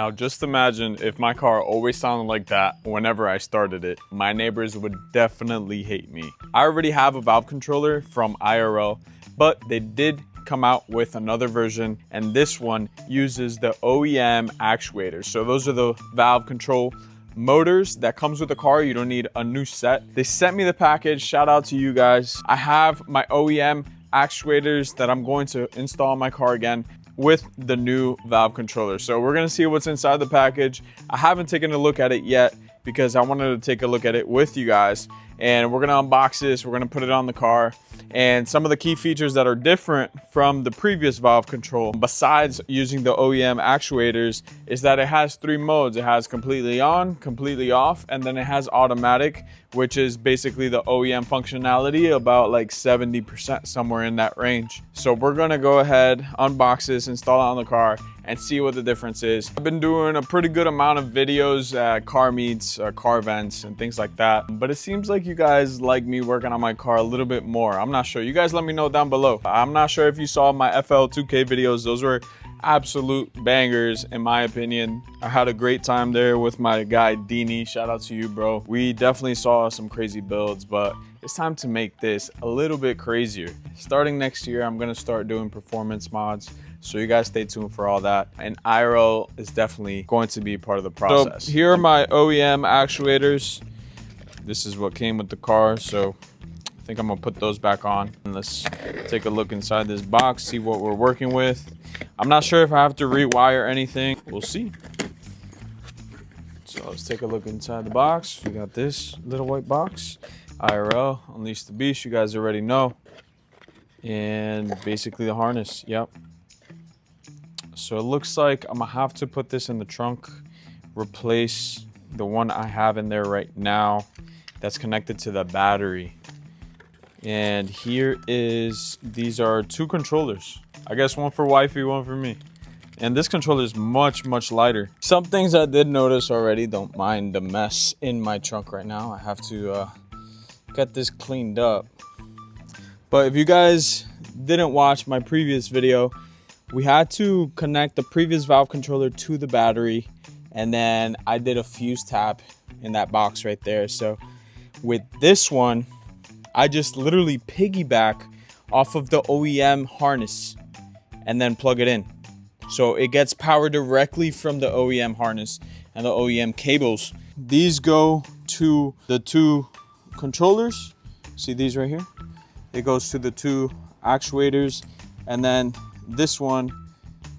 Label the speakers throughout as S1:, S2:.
S1: Now just imagine if my car always sounded like that whenever I started it. My neighbors would definitely hate me. I already have a valve controller from IRL, but they did come out with another version, and this one uses the OEM actuators. So those are the valve control motors that comes with the car. You don't need a new set. They sent me the package. Shout out to you guys. I have my OEM actuators that I'm going to install in my car again with the new valve controller. So we're gonna see what's inside the package. I haven't taken a look at it yet because I wanted to take a look at it with you guys, and we're gonna unbox this. We're gonna put it on the car, and some of the key features that are different from the previous valve control, besides using the OEM actuators, is that it has 3 modes. It has completely on, completely off, and then it has automatic, which is basically the OEM functionality, about like 70%, somewhere in that range. So we're gonna go ahead, unbox this, install it on the car, and see what the difference is. I've been doing a pretty good amount of videos at car meets, car events, and things like that. But it seems like you guys like me working on my car a little bit more. I'm not sure. You guys let me know down below. I'm not sure if you saw my FL 2K videos. Those were absolute bangers in my opinion. I had a great time there with my guy Dini. Shout out to you, bro. We definitely saw some crazy builds, but it's time to make this a little bit crazier. Starting next year, I'm gonna start doing performance mods. So you guys stay tuned for all that. And IRL is definitely going to be part of the process. So here are my OEM actuators. This is what came with the car. So I think I'm gonna put those back on. And let's take a look inside this box, see what we're working with. I'm not sure if I have to rewire anything. We'll see. So let's take a look inside the box. We got this little white box. IRL, Unleash the Beast, you guys already know. And basically the harness, yep. So it looks like I'm gonna have to put this in the trunk, replace the one I have in there right now that's connected to the battery. And here is, these are 2 controllers. I guess one for wifey, one for me. And this controller is much, much lighter. Some things I did notice already, don't mind the mess in my trunk right now. I have to get this cleaned up. But if you guys didn't watch my previous video, we had to connect the previous valve controller to the battery, and then I did a fuse tap in that box right there. So with this one, I just literally piggyback off of the OEM harness and then plug it in. So it gets power directly from the OEM harness and the OEM cables. These go to the 2 controllers. See these right here? It goes to the 2 actuators, and then this one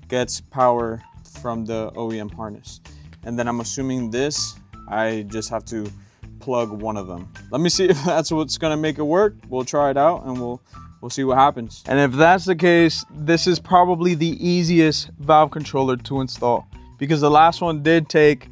S1: gets power from the OEM harness. And then I'm assuming this, I just have to plug one of them. Let me see if that's what's gonna make it work. We'll try it out and we'll see what happens. And if that's the case, this is probably the easiest valve controller to install, because the last one did take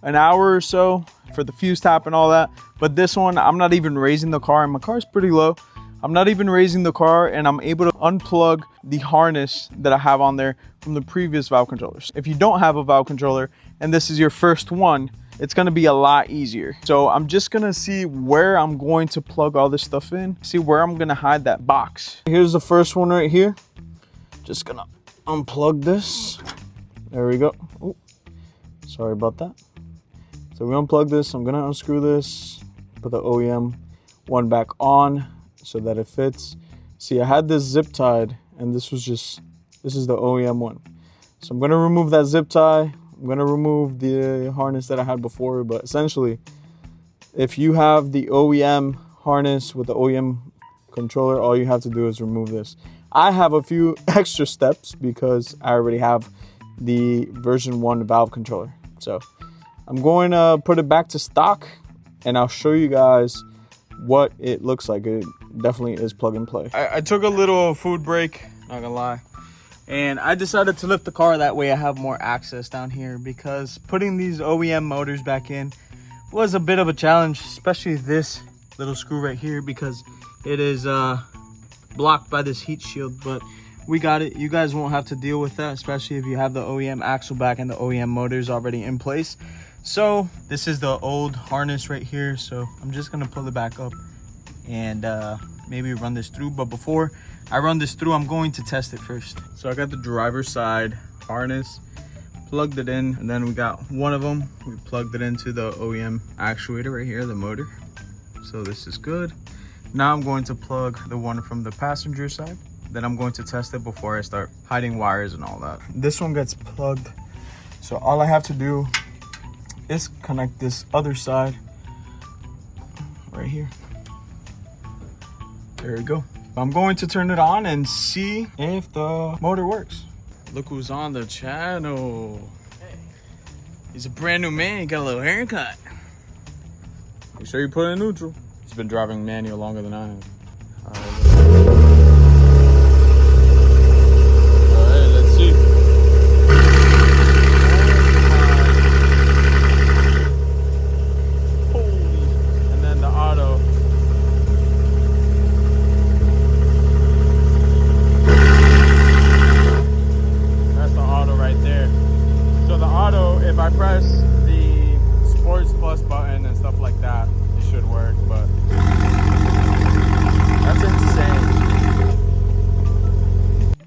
S1: an hour or so for the fuse tap and all that. But this one, I'm not even raising the car, and my car is pretty low. I'm not even raising the car, and I'm able to unplug the harness that I have on there from the previous valve controllers. If you don't have a valve controller and this is your first one, it's gonna be a lot easier. So I'm just gonna see where I'm going to plug all this stuff in, see where I'm gonna hide that box. Here's the first one right here. Just gonna unplug this. There we go. Ooh, sorry about that. So we unplug this. I'm gonna unscrew this, put the OEM one back on so that it fits. See, I had this zip tied, and this is the OEM one. So I'm gonna remove that zip tie. I'm gonna remove the harness that I had before, but essentially, if you have the OEM harness with the OEM controller, all you have to do is remove this. I have a few extra steps because I already have the version 1 valve controller. So I'm going to put it back to stock, and I'll show you guys what it looks like. It definitely is plug and play. I took a little food break, not gonna lie. And I decided to lift the car, that way I have more access down here, because putting these OEM motors back in was a bit of a challenge, especially this little screw right here, because it is blocked by this heat shield. But we got it. You guys won't have to deal with that, especially if you have the OEM axle back and the OEM motors already in place. So this is the old harness right here. So I'm just gonna pull it back up and maybe run this through. But before I run this through, I'm going to test it first. So I got the driver's side harness plugged it in, and then we got one of them. We plugged it into the OEM actuator right here, the motor. So this is good. Now I'm going to plug the one from the passenger side. Then I'm going to test it before I start hiding wires and all that. This one gets plugged. So all I have to do is connect this other side right here. There we go. I'm going to turn it on and see if the motor works. Look who's on the channel. Hey. He's a brand new man. He got a little haircut. Make sure you put it in neutral. He's been driving manual longer than I have. All right, let's see. Holy. And then the auto. That's the auto right there. So the auto, if I press the sports plus button and stuff like that, it should work, but that's insane.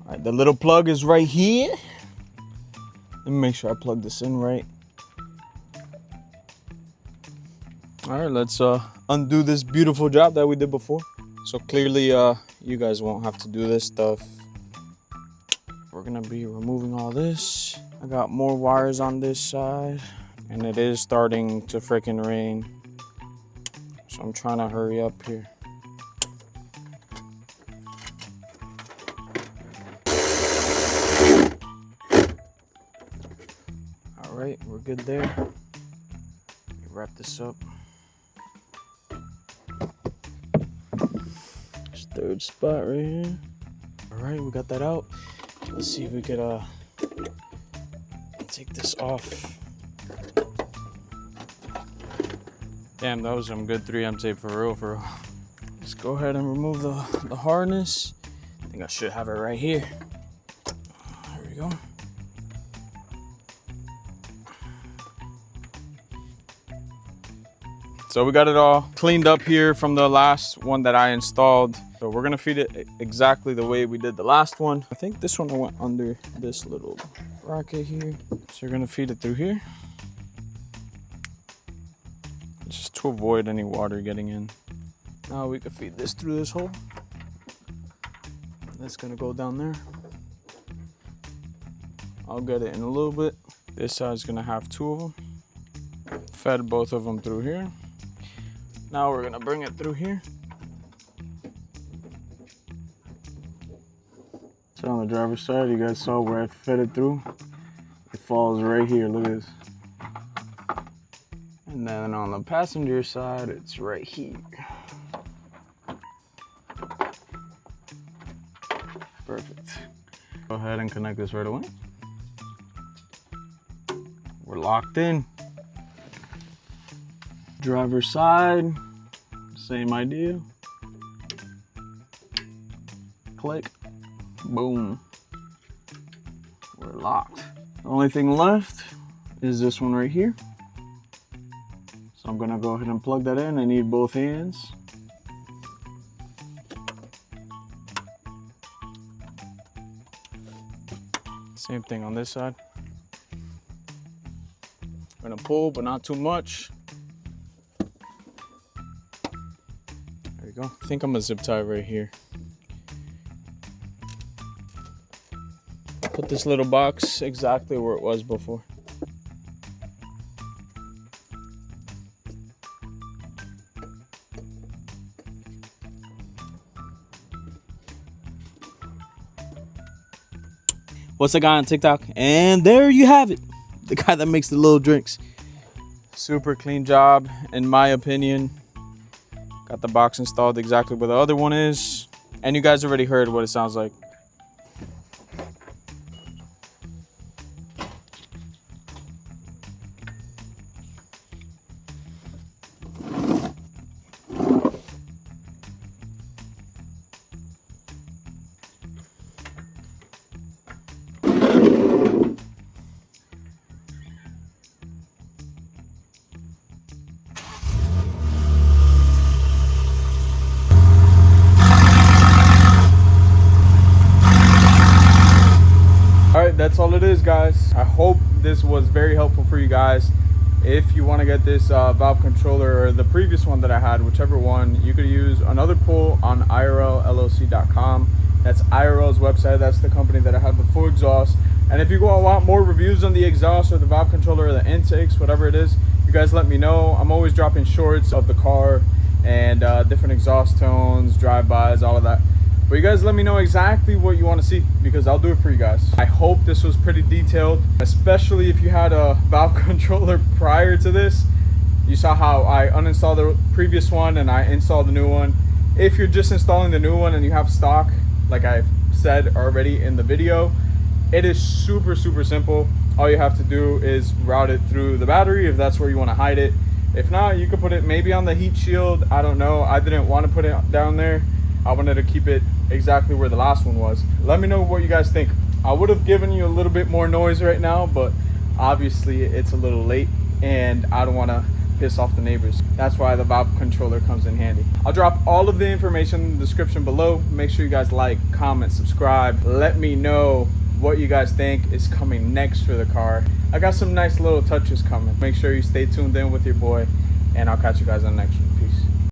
S1: All right, the little plug is right here. Let me make sure I plug this in right. All right, let's undo this beautiful job that we did before. So clearly you guys won't have to do this stuff. We're gonna be removing all this. I got more wires on this side, and it is starting to freaking rain. So I'm trying to hurry up here. All right, we're good there. Let me wrap this up. This third spot right here. All right, we got that out. Let's see if we could take this off. Damn, that was some good 3M tape for real, for real. Let's go ahead and remove the harness. I think I should have it right here. There we go. So we got it all cleaned up here from the last one that I installed. So we're gonna feed it exactly the way we did the last one. I think this one went under this little bracket here. So you're gonna feed it through here. Just to avoid any water getting in. Now we can feed this through this hole. That's gonna go down there. I'll get it in a little bit. This side's gonna have two of them. Fed both of them through here. Now we're gonna bring it through here. So on the driver's side, you guys saw where I fed it through. It falls right here, look at this. And then on the passenger side, it's right here. Perfect. Go ahead and connect this right away. We're locked in. Driver's side, same idea. Click, boom. We're locked. The only thing left is this one right here. So I'm gonna go ahead and plug that in. I need both hands. Same thing on this side. I'm gonna pull, but not too much. There we go. I think I'm gonna zip tie right here. Put this little box exactly where it was before. What's the guy on TikTok? And there you have it. The guy that makes the little drinks. Super clean job, in my opinion. Got the box installed exactly where the other one is. And you guys already heard what it sounds like. that's all it is, guys. I hope this was very helpful for you guys. If you want to get this valve controller, or the previous one that I had, whichever one, you could use Anotherpull on IRLLOC.com. That's IRL's website. That's the company that I have the full exhaust. And if you want more reviews on the exhaust or the valve controller or the intakes, whatever it is, you guys let me know. I'm always dropping shorts of the car and different exhaust tones, drive-bys, all of that. But you guys let me know exactly what you want to see, because I'll do it for you guys. I hope this was pretty detailed, especially if you had a valve controller prior to this. You saw how I uninstalled the previous one and I installed the new one. If you're just installing the new one and you have stock, like I've said already in the video, it is super simple. All you have to do is route it through the battery if that's where you want to hide it. If not, you could put it maybe on the heat shield. I don't know. I didn't want to put it down there. I wanted to keep it exactly where the last one was. Let me know what you guys think. I would have given you a little bit more noise right now, but obviously it's a little late and I don't want to piss off the neighbors. That's why the valve controller comes in handy. I'll drop all of the information in the description below. Make sure you guys like, comment, subscribe. Let me know what you guys think is coming next for the car. I got some nice little touches coming. Make sure you stay tuned in with your boy, and I'll catch you guys on the next one. Peace.